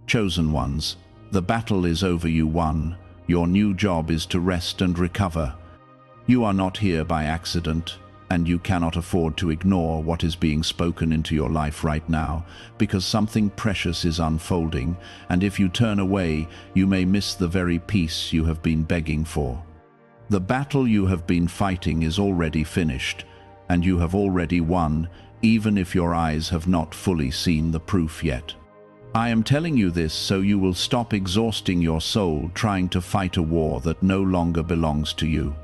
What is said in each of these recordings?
Chosen ones, the battle is over, you won. Your new job is to rest and recover. You are not here by accident, and you cannot afford to ignore what is being spoken into your life right now, because something precious is unfolding, and if you turn away, you may miss the very peace you have been begging for. The battle you have been fighting is already finished, and you have already won, even if your eyes have not fully seen the proof yet. I am telling you this so you will stop exhausting your soul trying to fight a war that no longer belongs to you.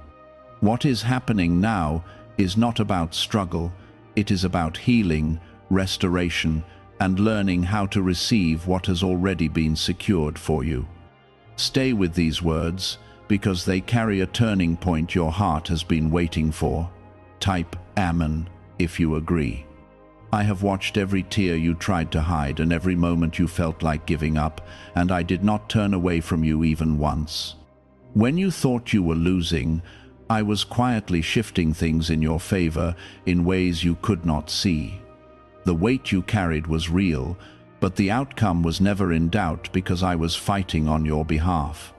What is happening now is not about struggle, it is about healing, restoration, and learning how to receive what has already been secured for you. Stay with these words, because they carry a turning point your heart has been waiting for. Type Amen if you agree. I have watched every tear you tried to hide and every moment you felt like giving up, and I did not turn away from you even once. When you thought you were losing, I was quietly shifting things in your favor in ways you could not see. The weight you carried was real, but the outcome was never in doubt because I was fighting on your behalf.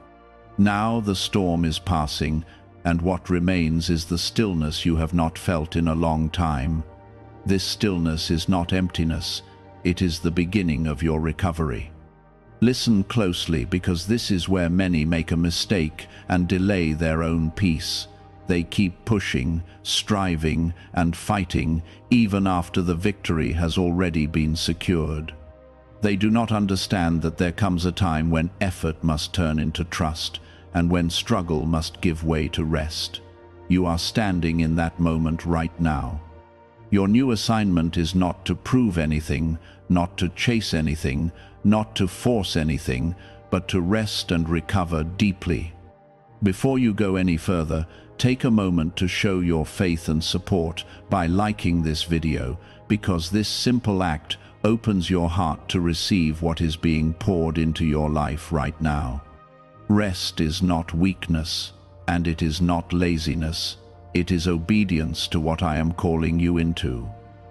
Now the storm is passing, and what remains is the stillness you have not felt in a long time. This stillness is not emptiness, it is the beginning of your recovery. Listen closely, because this is where many make a mistake and delay their own peace. They keep pushing, striving, and fighting even after the victory has already been secured. They do not understand that there comes a time when effort must turn into trust, and when struggle must give way to rest. You are standing in that moment right now. Your new assignment is not to prove anything, not to chase anything, not to force anything, but to rest and recover deeply. Before you go any further, take a moment to show your faith and support by liking this video, because this simple act opens your heart to receive what is being poured into your life right now. Rest is not weakness, and it is not laziness. It is obedience to what I am calling you into.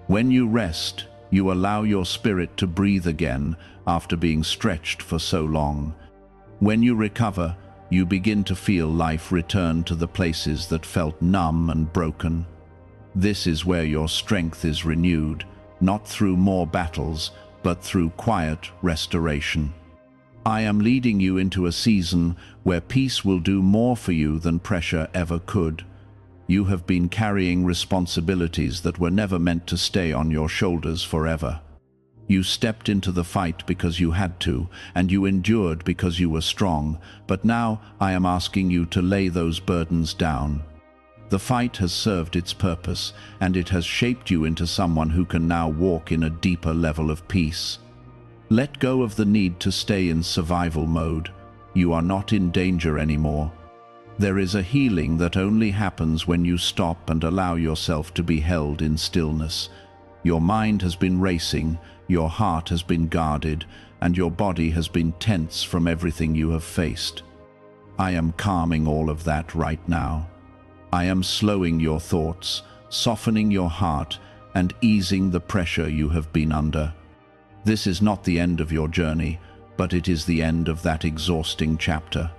When you rest, you allow your spirit to breathe again after being stretched for so long. When you recover, you begin to feel life return to the places that felt numb and broken. This is where your strength is renewed, not through more battles, but through quiet restoration. I am leading you into a season where peace will do more for you than pressure ever could. You have been carrying responsibilities that were never meant to stay on your shoulders forever. You stepped into the fight because you had to, and you endured because you were strong, but now I am asking you to lay those burdens down. The fight has served its purpose, and it has shaped you into someone who can now walk in a deeper level of peace. Let go of the need to stay in survival mode. You are not in danger anymore. There is a healing that only happens when you stop and allow yourself to be held in stillness. Your mind has been racing, your heart has been guarded, and your body has been tense from everything you have faced. I am calming all of that right now. I am slowing your thoughts, softening your heart, and easing the pressure you have been under. This is not the end of your journey, but it is the end of that exhausting chapter.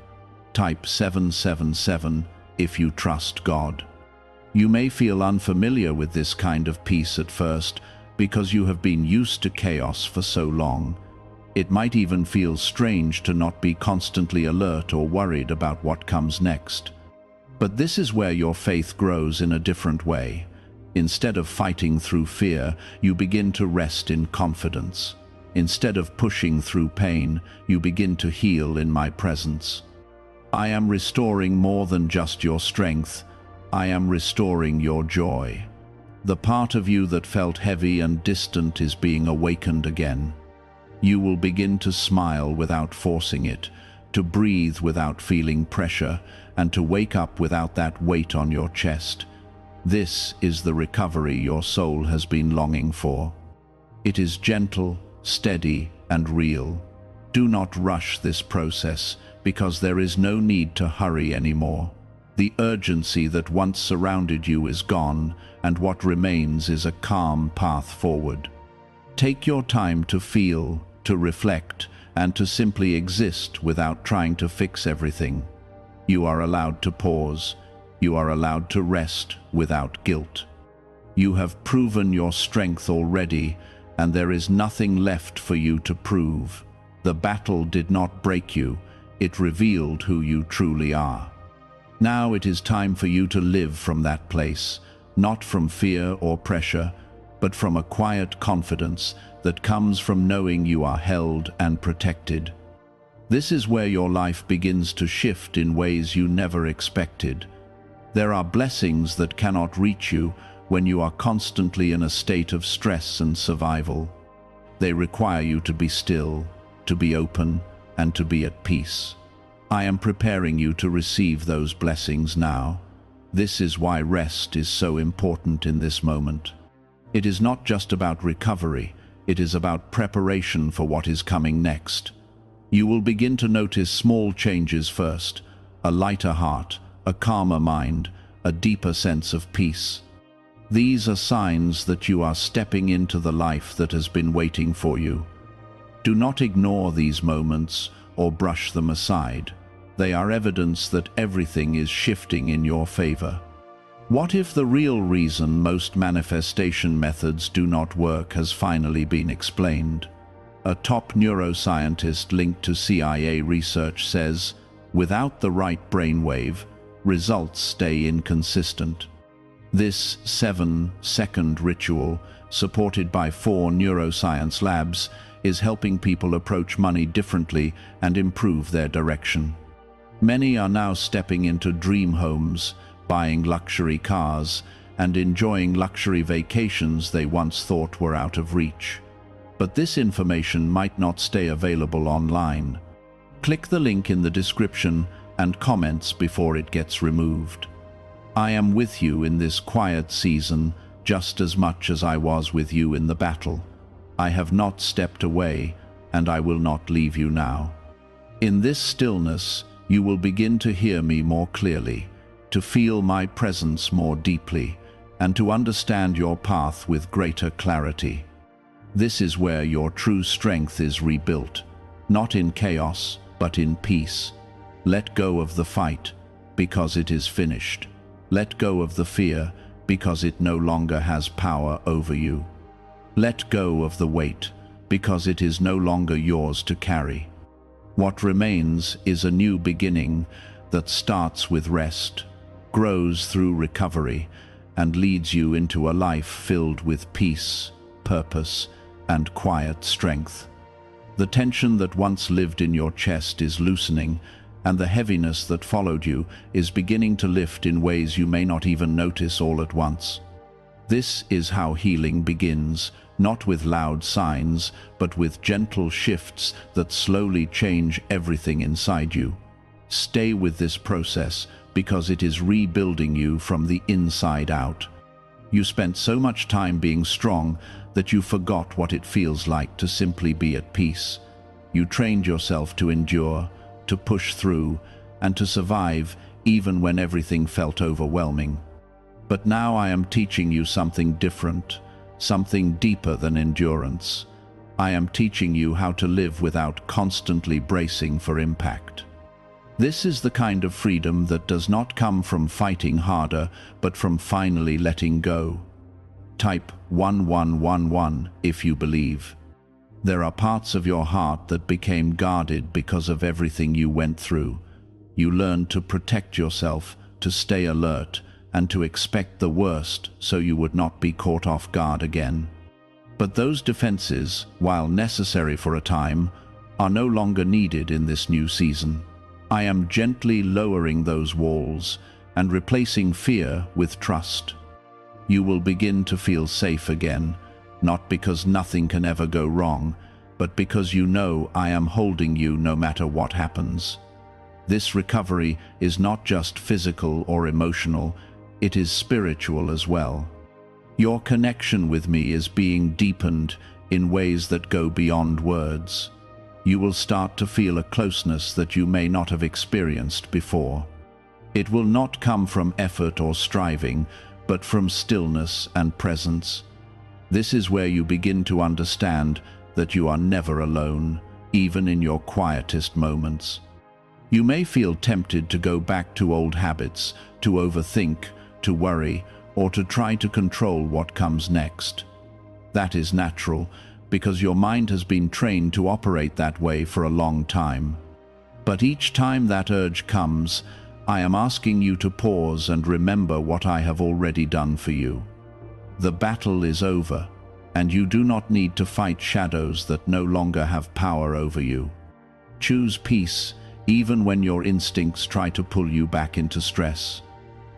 Type 777 if you trust God. You may feel unfamiliar with this kind of peace at first because you have been used to chaos for so long. It might even feel strange to not be constantly alert or worried about what comes next. But this is where your faith grows in a different way. Instead of fighting through fear, you begin to rest in confidence. Instead of pushing through pain, you begin to heal in my presence. I am restoring more than just your strength. I am restoring your joy. The part of you that felt heavy and distant is being awakened again. You will begin to smile without forcing it, to breathe without feeling pressure, and to wake up without that weight on your chest. This is the recovery your soul has been longing for. It is gentle, steady, and real. Do not rush this process, because there is no need to hurry anymore. The urgency that once surrounded you is gone, and what remains is a calm path forward. Take your time to feel, to reflect, and to simply exist without trying to fix everything. You are allowed to pause. You are allowed to rest without guilt. You have proven your strength already, and there is nothing left for you to prove. The battle did not break you, it revealed who you truly are. Now it is time for you to live from that place, not from fear or pressure, but from a quiet confidence that comes from knowing you are held and protected. This is where your life begins to shift in ways you never expected. There are blessings that cannot reach you when you are constantly in a state of stress and survival. They require you to be still, to be open, and to be at peace. I am preparing you to receive those blessings now. This is why rest is so important in this moment. It is not just about recovery, it is about preparation for what is coming next. You will begin to notice small changes first: a lighter heart, a calmer mind, a deeper sense of peace. These are signs that you are stepping into the life that has been waiting for you. Do not ignore these moments or brush them aside. They are evidence that everything is shifting in your favor. What if the real reason most manifestation methods do not work has finally been explained? A top neuroscientist linked to CIA research says, without the right brainwave, results stay inconsistent. This 7-second ritual, supported by 4 neuroscience labs, is helping people approach money differently and improve their direction. Many are now stepping into dream homes, buying luxury cars, and enjoying luxury vacations they once thought were out of reach. But this information might not stay available online. Click the link in the description and comments before it gets removed. I am with you in this quiet season just as much as I was with you in the battle. I have not stepped away, and I will not leave you now. In this stillness, you will begin to hear me more clearly, to feel my presence more deeply, and to understand your path with greater clarity. This is where your true strength is rebuilt, not in chaos, but in peace. Let go of the fight, because it is finished. Let go of the fear, because it no longer has power over you. Let go of the weight, because it is no longer yours to carry. What remains is a new beginning that starts with rest, grows through recovery, and leads you into a life filled with peace, purpose, and quiet strength. The tension that once lived in your chest is loosening, and the heaviness that followed you is beginning to lift in ways you may not even notice all at once. This is how healing begins, not with loud signs, but with gentle shifts that slowly change everything inside you. Stay with this process, because it is rebuilding you from the inside out. You spent so much time being strong that you forgot what it feels like to simply be at peace. You trained yourself to endure, to push through, and to survive even when everything felt overwhelming. But now I am teaching you something different, something deeper than endurance. I am teaching you how to live without constantly bracing for impact. This is the kind of freedom that does not come from fighting harder, but from finally letting go. Type 1111 if you believe. There are parts of your heart that became guarded because of everything you went through. You learned to protect yourself, to stay alert, and to expect the worst so you would not be caught off guard again. But those defenses, while necessary for a time, are no longer needed in this new season. I am gently lowering those walls and replacing fear with trust. You will begin to feel safe again, not because nothing can ever go wrong, but because you know I am holding you no matter what happens. This recovery is not just physical or emotional, it is spiritual as well. Your connection with me is being deepened in ways that go beyond words. You will start to feel a closeness that you may not have experienced before. It will not come from effort or striving, but from stillness and presence. This is where you begin to understand that you are never alone, even in your quietest moments. You may feel tempted to go back to old habits, to overthink, to worry, or to try to control what comes next. That is natural, because your mind has been trained to operate that way for a long time. But each time that urge comes, I am asking you to pause and remember what I have already done for you. The battle is over, and you do not need to fight shadows that no longer have power over you. Choose peace, even when your instincts try to pull you back into stress.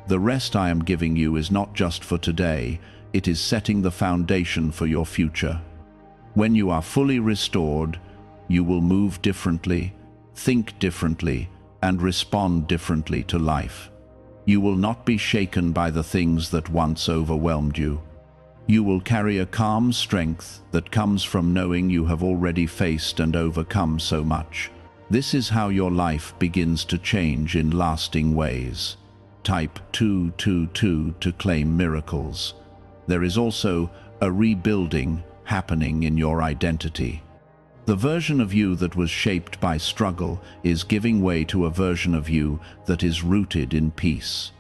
The rest I am giving you is not just for today, it is setting the foundation for your future. When you are fully restored, you will move differently, think differently, and respond differently to life. You will not be shaken by the things that once overwhelmed you. You will carry a calm strength that comes from knowing you have already faced and overcome so much. This is how your life begins to change in lasting ways. Type 222 to claim miracles. There is also a rebuilding happening in your identity. The version of you that was shaped by struggle is giving way to a version of you that is rooted in peace.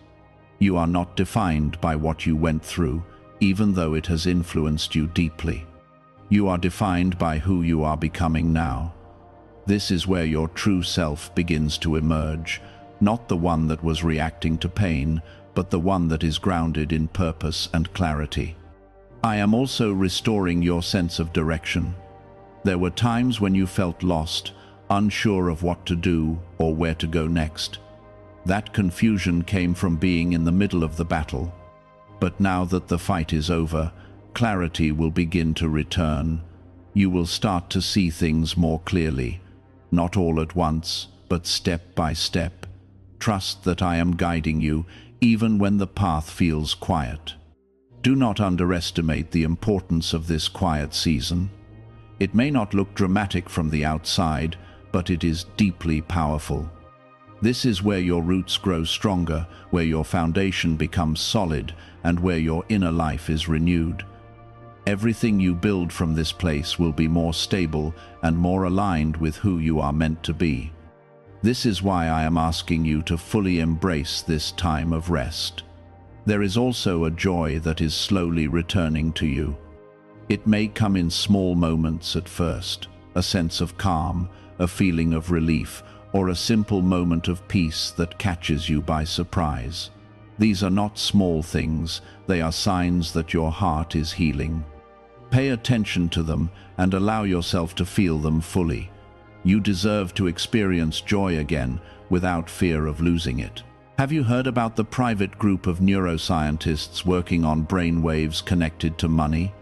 You are not defined by what you went through, even though it has influenced you deeply. You are defined by who you are becoming now. This is where your true self begins to emerge, not the one that was reacting to pain, but the one that is grounded in purpose and clarity. I am also restoring your sense of direction. There were times when you felt lost, unsure of what to do or where to go next. That confusion came from being in the middle of the battle. But now that the fight is over, clarity will begin to return. You will start to see things more clearly, not all at once, but step by step. Trust that I am guiding you, even when the path feels quiet. Do not underestimate the importance of this quiet season. It may not look dramatic from the outside, but it is deeply powerful. This is where your roots grow stronger, where your foundation becomes solid, and where your inner life is renewed. Everything you build from this place will be more stable and more aligned with who you are meant to be. This is why I am asking you to fully embrace this time of rest. There is also a joy that is slowly returning to you. It may come in small moments at first, a sense of calm, a feeling of relief, or a simple moment of peace that catches you by surprise. These are not small things, they are signs that your heart is healing. Pay attention to them and allow yourself to feel them fully. You deserve to experience joy again without fear of losing it. Have you heard about the private group of neuroscientists working on brain waves connected to money?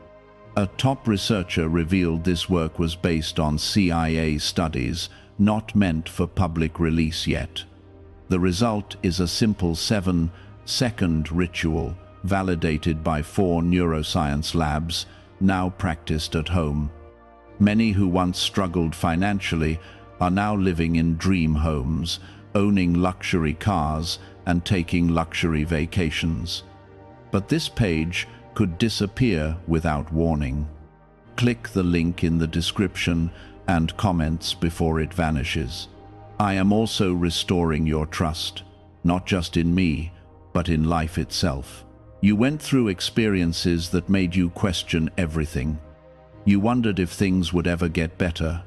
A top researcher revealed this work was based on CIA studies, not meant for public release yet. The result is a simple 7-second ritual, validated by 4 neuroscience labs, now practiced at home. Many who once struggled financially are now living in dream homes, owning luxury cars, and taking luxury vacations. But this page could disappear without warning. Click the link in the description and comments before it vanishes. I am also restoring your trust, not just in me, but in life itself. You went through experiences that made you question everything. You wondered if things would ever get better,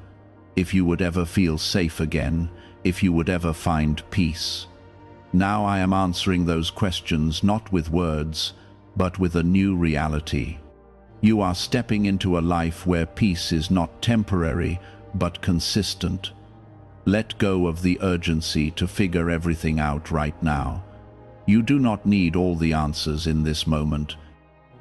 if you would ever feel safe again, if you would ever find peace. Now I am answering those questions not with words, but with a new reality. You are stepping into a life where peace is not temporary, but consistent. Let go of the urgency to figure everything out right now. You do not need all the answers in this moment.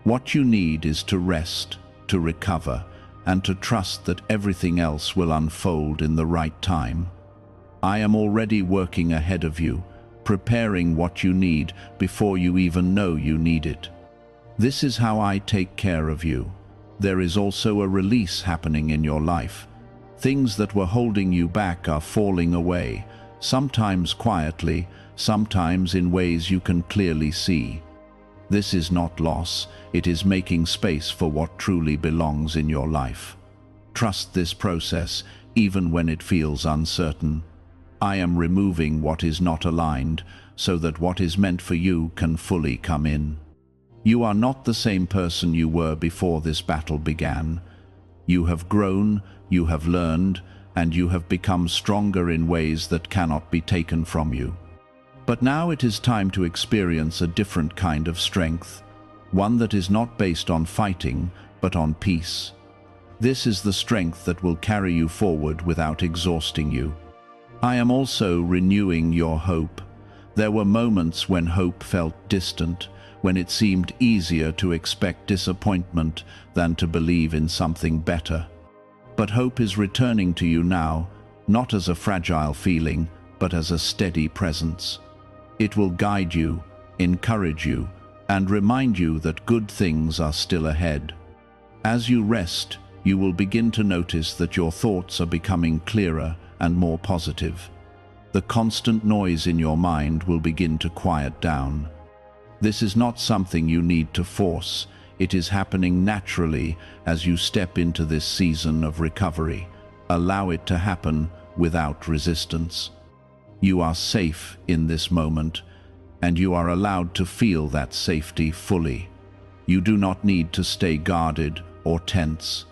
What you need is to rest, to recover, and to trust that everything else will unfold in the right time. I am already working ahead of you, preparing what you need before you even know you need it. This is how I take care of you. There is also a release happening in your life. Things that were holding you back are falling away, sometimes quietly, sometimes in ways you can clearly see. This is not loss, it is making space for what truly belongs in your life. Trust this process, even when it feels uncertain. I am removing what is not aligned so that what is meant for you can fully come in. You are not the same person you were before this battle began. You have grown, you have learned, and you have become stronger in ways that cannot be taken from you. But now it is time to experience a different kind of strength, one that is not based on fighting, but on peace. This is the strength that will carry you forward without exhausting you. I am also renewing your hope. There were moments when hope felt distant, when it seemed easier to expect disappointment than to believe in something better. But hope is returning to you now, not as a fragile feeling, but as a steady presence. It will guide you, encourage you, and remind you that good things are still ahead. As you rest, you will begin to notice that your thoughts are becoming clearer and more positive. The constant noise in your mind will begin to quiet down. This is not something you need to force. It is happening naturally as you step into this season of recovery. Allow it to happen without resistance. You are safe in this moment, and you are allowed to feel that safety fully. You do not need to stay guarded or tense.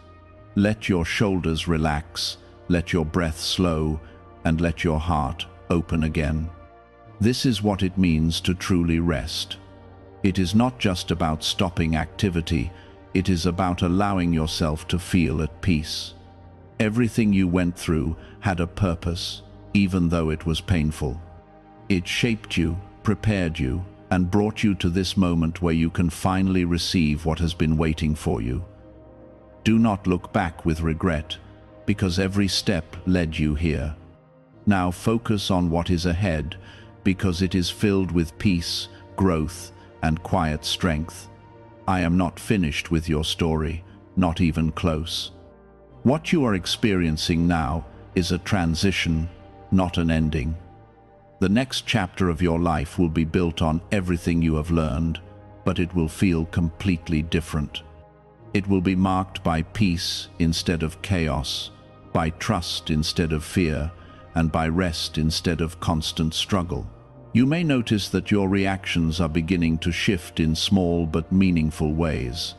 Let your shoulders relax, let your breath slow, and let your heart open again. This is what it means to truly rest. It is not just about stopping activity, it is about allowing yourself to feel at peace. Everything you went through had a purpose, even though it was painful. It shaped you, prepared you, and brought you to this moment where you can finally receive what has been waiting for you. Do not look back with regret, because every step led you here. Now focus on what is ahead, because it is filled with peace, growth, and quiet strength. I am not finished with your story, not even close. What you are experiencing now is a transition, not an ending. The next chapter of your life will be built on everything you have learned, but it will feel completely different. It will be marked by peace instead of chaos, by trust instead of fear, and by rest instead of constant struggle. You may notice that your reactions are beginning to shift in small but meaningful ways.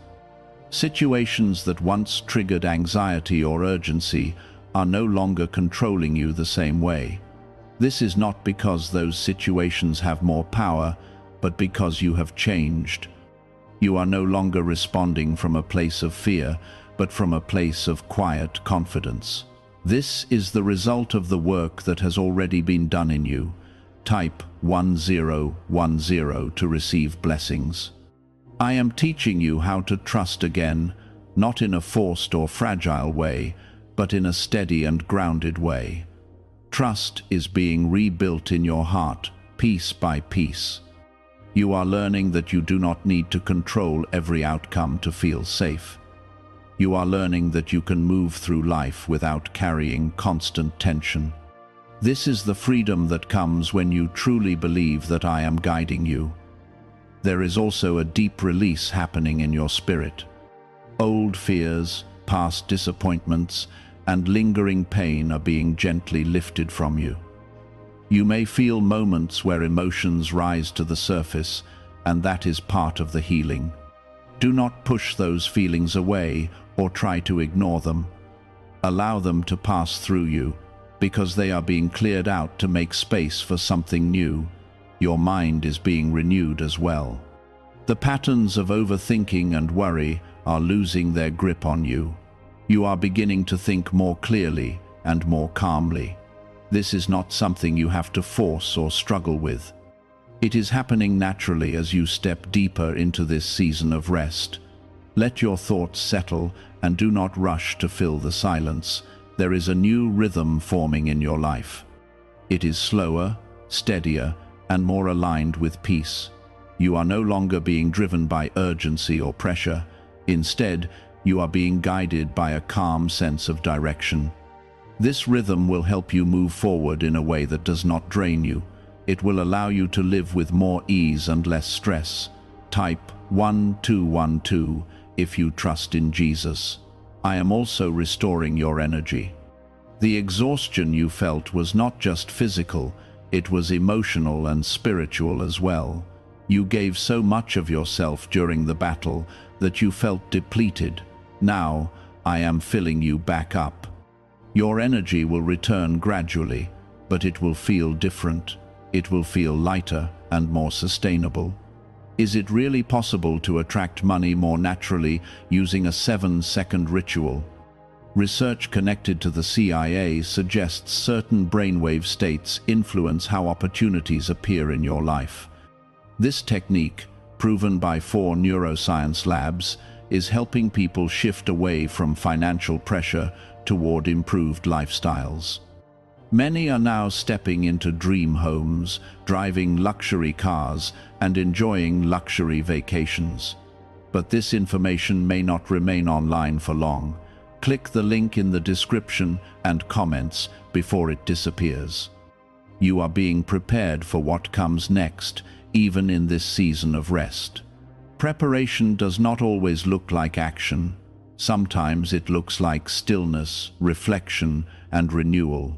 Situations that once triggered anxiety or urgency are no longer controlling you the same way. This is not because those situations have more power, but because you have changed. You are no longer responding from a place of fear, but from a place of quiet confidence. This is the result of the work that has already been done in you. Type 1010 to receive blessings. I am teaching you how to trust again, not in a forced or fragile way, but in a steady and grounded way. Trust is being rebuilt in your heart, piece by piece. You are learning that you do not need to control every outcome to feel safe. You are learning that you can move through life without carrying constant tension. This is the freedom that comes when you truly believe that I am guiding you. There is also a deep release happening in your spirit. Old fears, past disappointments, and lingering pain are being gently lifted from you. You may feel moments where emotions rise to the surface, and that is part of the healing. Do not push those feelings away or try to ignore them. Allow them to pass through you, because they are being cleared out to make space for something new. Your mind is being renewed as well. The patterns of overthinking and worry are losing their grip on you. You are beginning to think more clearly and more calmly. This is not something you have to force or struggle with. It is happening naturally as you step deeper into this season of rest. Let your thoughts settle and do not rush to fill the silence. There is a new rhythm forming in your life. It is slower, steadier, and more aligned with peace. You are no longer being driven by urgency or pressure. Instead, you are being guided by a calm sense of direction. This rhythm will help you move forward in a way that does not drain you. It will allow you to live with more ease and less stress. Type 1212 if you trust in Jesus. I am also restoring your energy. The exhaustion you felt was not just physical, it was emotional and spiritual as well. You gave so much of yourself during the battle that you felt depleted. Now, I am filling you back up. Your energy will return gradually, but it will feel different. It will feel lighter and more sustainable. Is it really possible to attract money more naturally using a 7-second ritual? Research connected to the CIA suggests certain brainwave states influence how opportunities appear in your life. This technique, proven by 4 neuroscience labs, is helping people shift away from financial pressure toward improved lifestyles. Many are now stepping into dream homes, driving luxury cars, and enjoying luxury vacations. But this information may not remain online for long. Click the link in the description and comments before it disappears. You are being prepared for what comes next, even in this season of rest. Preparation does not always look like action. Sometimes it looks like stillness, reflection, and renewal.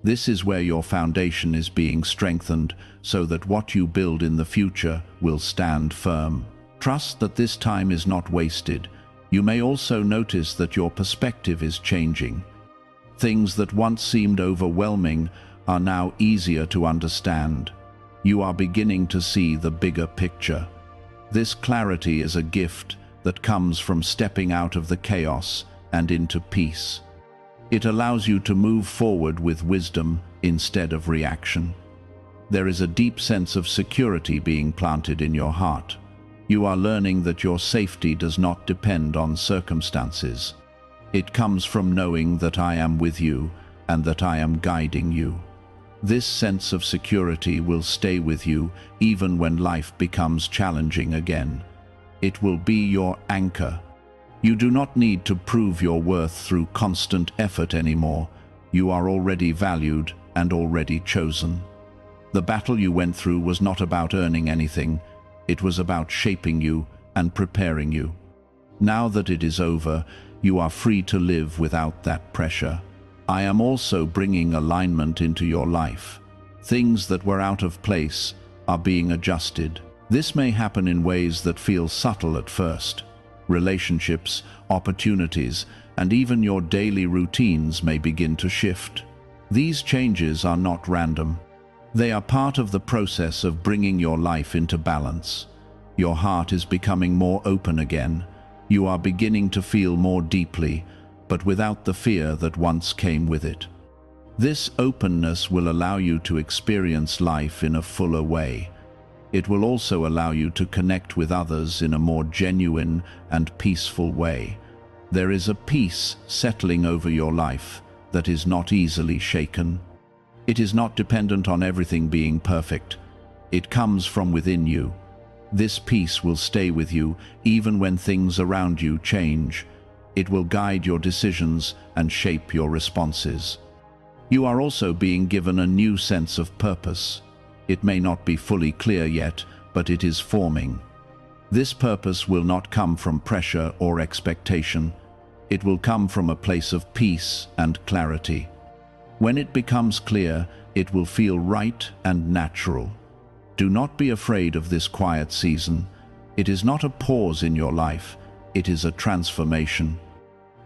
This is where your foundation is being strengthened so that what you build in the future will stand firm. Trust that this time is not wasted. You may also notice that your perspective is changing. Things that once seemed overwhelming are now easier to understand. You are beginning to see the bigger picture. This clarity is a gift that comes from stepping out of the chaos and into peace. It allows you to move forward with wisdom instead of reaction. There is a deep sense of security being planted in your heart. You are learning that your safety does not depend on circumstances. It comes from knowing that I am with you and that I am guiding you. This sense of security will stay with you even when life becomes challenging again. It will be your anchor. You do not need to prove your worth through constant effort anymore. You are already valued and already chosen. The battle you went through was not about earning anything. It was about shaping you and preparing you. Now that it is over, you are free to live without that pressure. I am also bringing alignment into your life. Things that were out of place are being adjusted. This may happen in ways that feel subtle at first. Relationships, opportunities, and even your daily routines may begin to shift. These changes are not random. They are part of the process of bringing your life into balance. Your heart is becoming more open again. You are beginning to feel more deeply, but without the fear that once came with it. This openness will allow you to experience life in a fuller way. It will also allow you to connect with others in a more genuine and peaceful way. There is a peace settling over your life that is not easily shaken. It is not dependent on everything being perfect. It comes from within you. This peace will stay with you even when things around you change. It will guide your decisions and shape your responses. You are also being given a new sense of purpose. It may not be fully clear yet, but it is forming. This purpose will not come from pressure or expectation. It will come from a place of peace and clarity. When it becomes clear, it will feel right and natural. Do not be afraid of this quiet season. It is not a pause in your life, it is a transformation.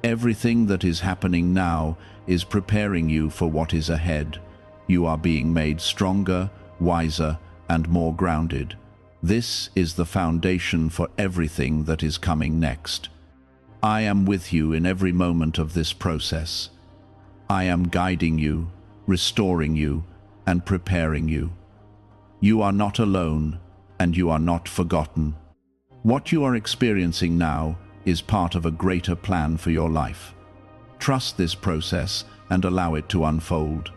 Everything that is happening now is preparing you for what is ahead. You are being made stronger, wiser, and more grounded. This is the foundation for everything that is coming next. I am with you in every moment of this process. I am guiding you, restoring you, and preparing you. You are not alone, and you are not forgotten. What you are experiencing now is part of a greater plan for your life. Trust this process and allow it to unfold.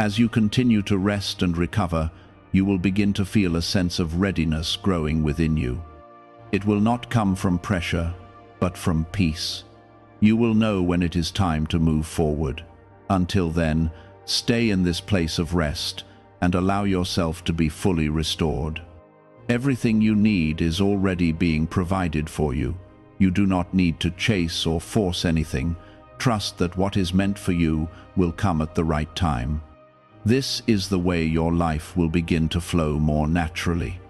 As you continue to rest and recover, you will begin to feel a sense of readiness growing within you. It will not come from pressure, but from peace. You will know when it is time to move forward. Until then, stay in this place of rest and allow yourself to be fully restored. Everything you need is already being provided for you. You do not need to chase or force anything. Trust that what is meant for you will come at the right time. This is the way your life will begin to flow more naturally.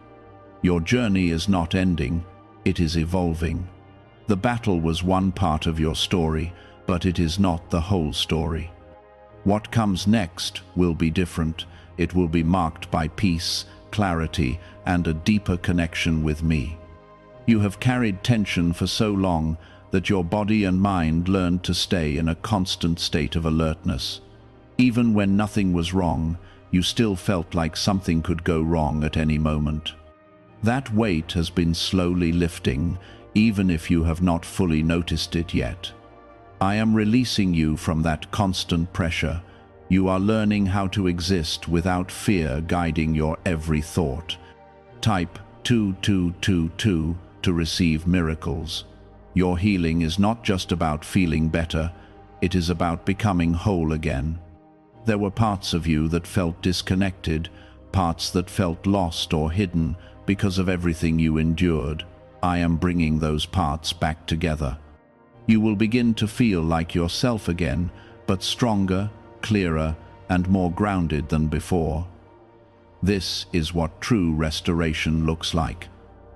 Your journey is not ending, it is evolving. The battle was one part of your story, but it is not the whole story. What comes next will be different. It will be marked by peace, clarity, and a deeper connection with me. You have carried tension for so long that your body and mind learned to stay in a constant state of alertness. Even when nothing was wrong, you still felt like something could go wrong at any moment. That weight has been slowly lifting, even if you have not fully noticed it yet. I am releasing you from that constant pressure. You are learning how to exist without fear guiding your every thought. Type 2222 to receive miracles. Your healing is not just about feeling better, it is about becoming whole again. There were parts of you that felt disconnected, parts that felt lost or hidden because of everything you endured. I am bringing those parts back together. You will begin to feel like yourself again, but stronger, clearer, and more grounded than before. This is what true restoration looks like.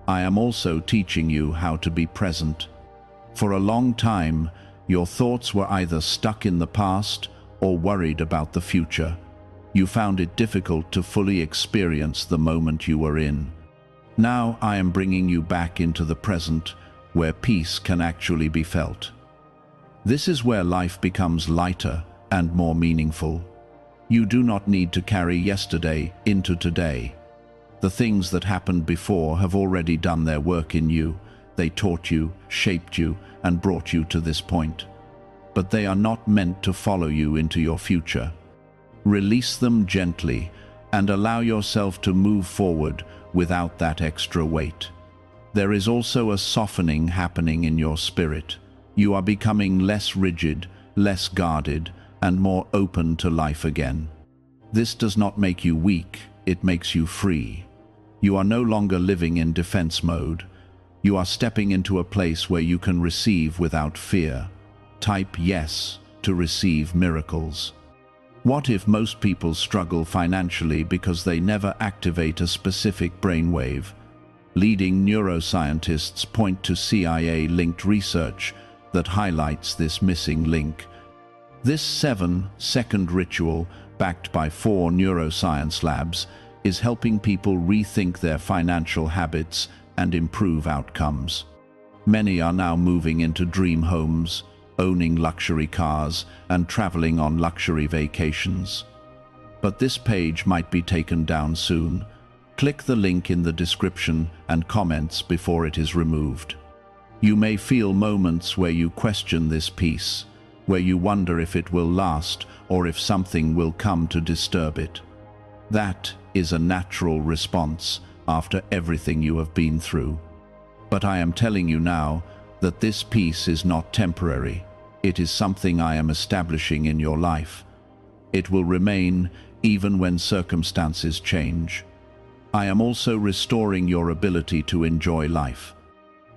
I am also teaching you how to be present. For a long time, your thoughts were either stuck in the past or worried about the future. You found it difficult to fully experience the moment you were in. Now I am bringing you back into the present, where peace can actually be felt. This is where life becomes lighter and more meaningful. You do not need to carry yesterday into today. The things that happened before have already done their work in you. They taught you, shaped you, and brought you to this point. But they are not meant to follow you into your future. Release them gently and allow yourself to move forward without that extra weight. There is also a softening happening in your spirit. You are becoming less rigid, less guarded, and more open to life again. This does not make you weak, it makes you free. You are no longer living in defense mode. You are stepping into a place where you can receive without fear. Type yes to receive miracles. What if most people struggle financially because they never activate a specific brainwave? Leading neuroscientists point to CIA-linked research that highlights this missing link. This 7-second ritual, backed by 4 neuroscience labs, is helping people rethink their financial habits and improve outcomes. Many are now moving into dream homes, owning luxury cars, and traveling on luxury vacations. But this page might be taken down soon. Click the link in the description and comments before it is removed. You may feel moments where you question this peace, where you wonder if it will last or if something will come to disturb it. That is a natural response after everything you have been through. But I am telling you now that this peace is not temporary. It is something I am establishing in your life. It will remain even when circumstances change. I am also restoring your ability to enjoy life.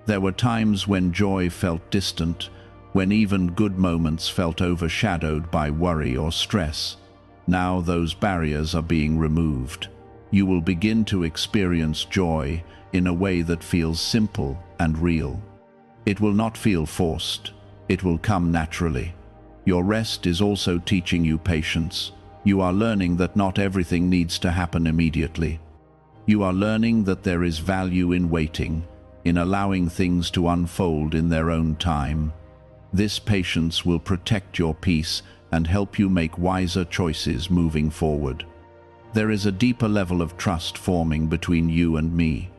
There were times when joy felt distant, when even good moments felt overshadowed by worry or stress. Now those barriers are being removed. You will begin to experience joy in a way that feels simple and real. It will not feel forced. It will come naturally. Your rest is also teaching you patience. You are learning that not everything needs to happen immediately. You are learning that there is value in waiting, in allowing things to unfold in their own time. This patience will protect your peace and help you make wiser choices moving forward. There is a deeper level of trust forming between you and me.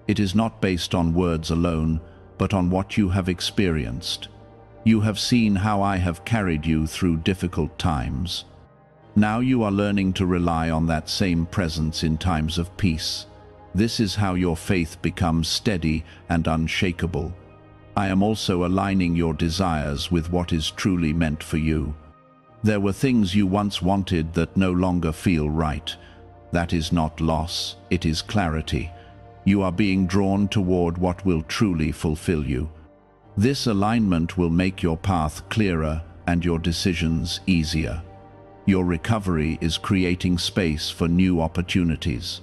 It is not based on words alone, but on what you have experienced. You have seen how I have carried you through difficult times. Now you are learning to rely on that same presence in times of peace. This is how your faith becomes steady and unshakable. I am also aligning your desires with what is truly meant for you. There were things you once wanted that no longer feel right. That is not loss, it is clarity. You are being drawn toward what will truly fulfill you. This alignment will make your path clearer and your decisions easier. Your recovery is creating space for new opportunities.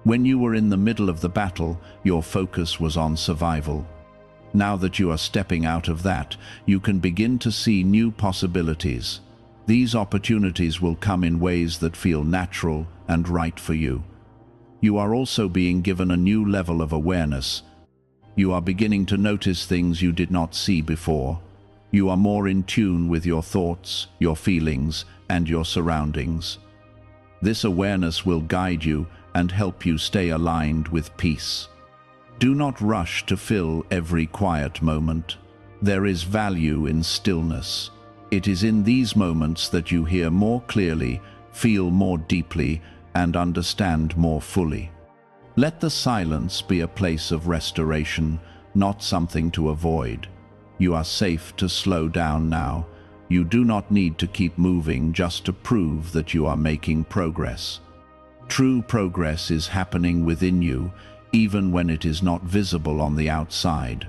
When you were in the middle of the battle, your focus was on survival. Now that you are stepping out of that, you can begin to see new possibilities. These opportunities will come in ways that feel natural and right for you. You are also being given a new level of awareness. You are beginning to notice things you did not see before. You are more in tune with your thoughts, your feelings, and your surroundings. This awareness will guide you and help you stay aligned with peace. Do not rush to fill every quiet moment. There is value in stillness. It is in these moments that you hear more clearly, feel more deeply, and understand more fully. Let the silence be a place of restoration, not something to avoid. You are safe to slow down now. You do not need to keep moving just to prove that you are making progress. True progress is happening within you, even when it is not visible on the outside.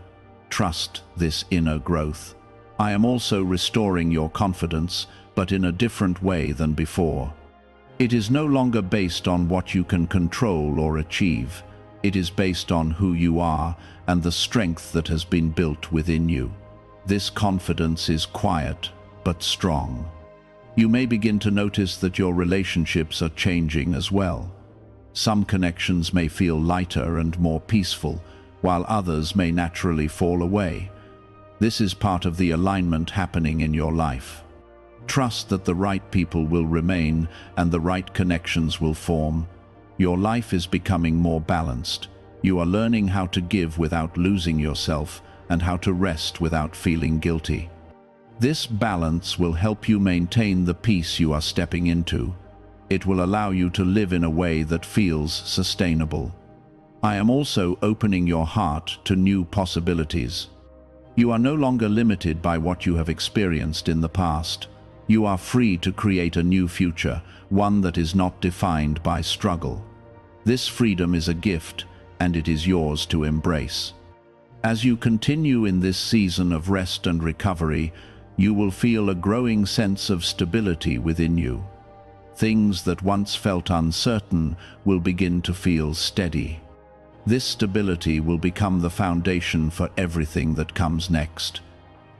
Trust this inner growth. I am also restoring your confidence, but in a different way than before. It is no longer based on what you can control or achieve. It is based on who you are and the strength that has been built within you. This confidence is quiet, but strong. You may begin to notice that your relationships are changing as well. Some connections may feel lighter and more peaceful, while others may naturally fall away. This is part of the alignment happening in your life. Trust that the right people will remain and the right connections will form. Your life is becoming more balanced. You are learning how to give without losing yourself and how to rest without feeling guilty. This balance will help you maintain the peace you are stepping into. It will allow you to live in a way that feels sustainable. I am also opening your heart to new possibilities. You are no longer limited by what you have experienced in the past. You are free to create a new future, one that is not defined by struggle. This freedom is a gift, and it is yours to embrace. As you continue in this season of rest and recovery, you will feel a growing sense of stability within you. Things that once felt uncertain will begin to feel steady. This stability will become the foundation for everything that comes next.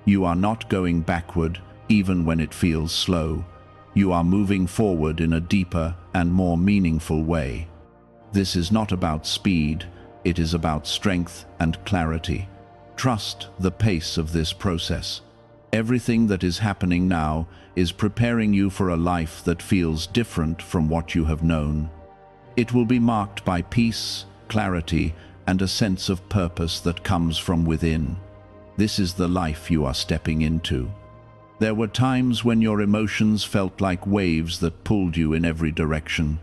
You are not going backward, even when it feels slow. You are moving forward in a deeper and more meaningful way. This is not about speed, it is about strength and clarity. Trust the pace of this process. Everything that is happening now is preparing you for a life that feels different from what you have known. It will be marked by peace, clarity, and a sense of purpose that comes from within. This is the life you are stepping into. There were times when your emotions felt like waves that pulled you in every direction.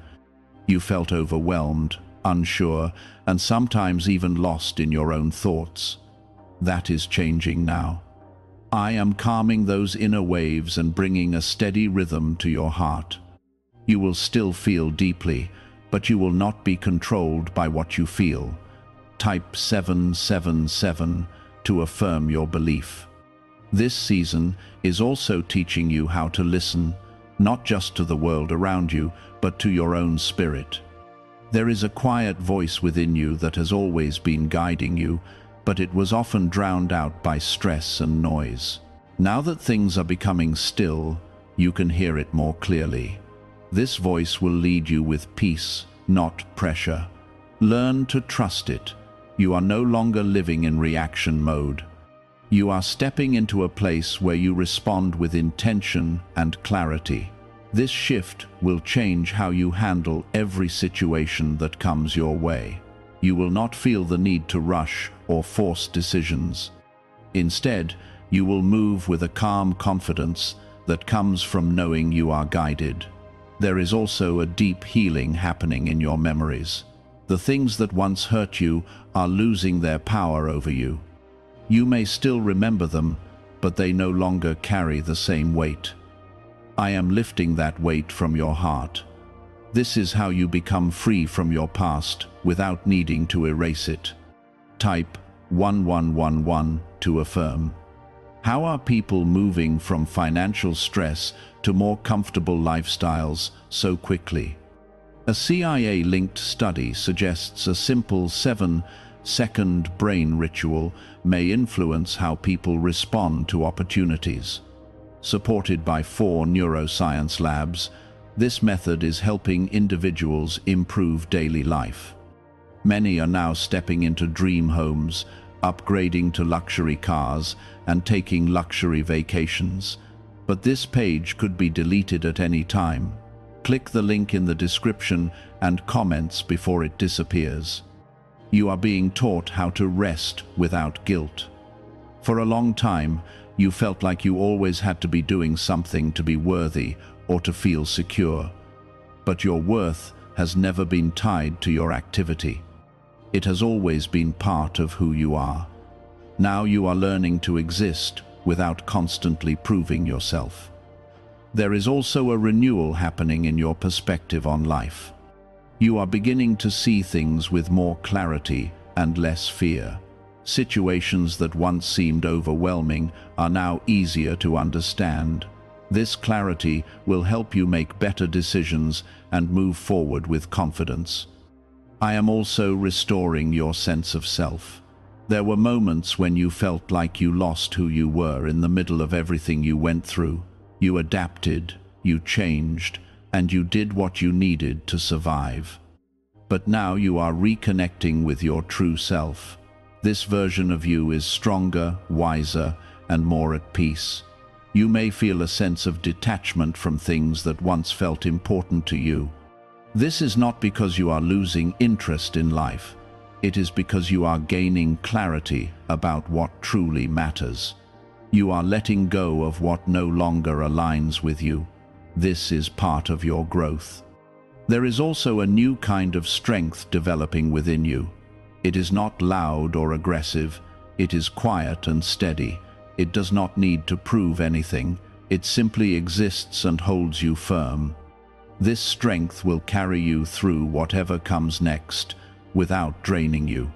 You felt overwhelmed, unsure, and sometimes even lost in your own thoughts. That is changing now. I am calming those inner waves and bringing a steady rhythm to your heart. You will still feel deeply, but you will not be controlled by what you feel. Type 777 to affirm your belief. This season is also teaching you how to listen, not just to the world around you, but to your own spirit. There is a quiet voice within you that has always been guiding you, but it was often drowned out by stress and noise. Now that things are becoming still, you can hear it more clearly. This voice will lead you with peace, not pressure. Learn to trust it. You are no longer living in reaction mode. You are stepping into a place where you respond with intention and clarity. This shift will change how you handle every situation that comes your way. You will not feel the need to rush or force decisions. Instead, you will move with a calm confidence that comes from knowing you are guided. There is also a deep healing happening in your memories. The things that once hurt you are losing their power over you. You may still remember them, but they no longer carry the same weight. I am lifting that weight from your heart. This is how you become free from your past without needing to erase it. Type 1111 to affirm. How are people moving from financial stress to more comfortable lifestyles so quickly? A CIA-linked study suggests a simple 7-second brain ritual may influence how people respond to opportunities. Supported by 4 neuroscience labs, this method is helping individuals improve daily life. Many are now stepping into dream homes, upgrading to luxury cars, and taking luxury vacations. But this page could be deleted at any time. Click the link in the description and comments before it disappears. You are being taught how to rest without guilt. For a long time, you felt like you always had to be doing something to be worthy or to feel secure. But your worth has never been tied to your activity. It has always been part of who you are. Now you are learning to exist without constantly proving yourself. There is also a renewal happening in your perspective on life. You are beginning to see things with more clarity and less fear. Situations that once seemed overwhelming are now easier to understand. This clarity will help you make better decisions and move forward with confidence. I am also restoring your sense of self. There were moments when you felt like you lost who you were in the middle of everything you went through. You adapted, you changed, and you did what you needed to survive. But now you are reconnecting with your true self. This version of you is stronger, wiser, and more at peace. You may feel a sense of detachment from things that once felt important to you. This is not because you are losing interest in life. It is because you are gaining clarity about what truly matters. You are letting go of what no longer aligns with you. This is part of your growth. There is also a new kind of strength developing within you. It is not loud or aggressive. It is quiet and steady. It does not need to prove anything. It simply exists and holds you firm. This strength will carry you through whatever comes next without draining you.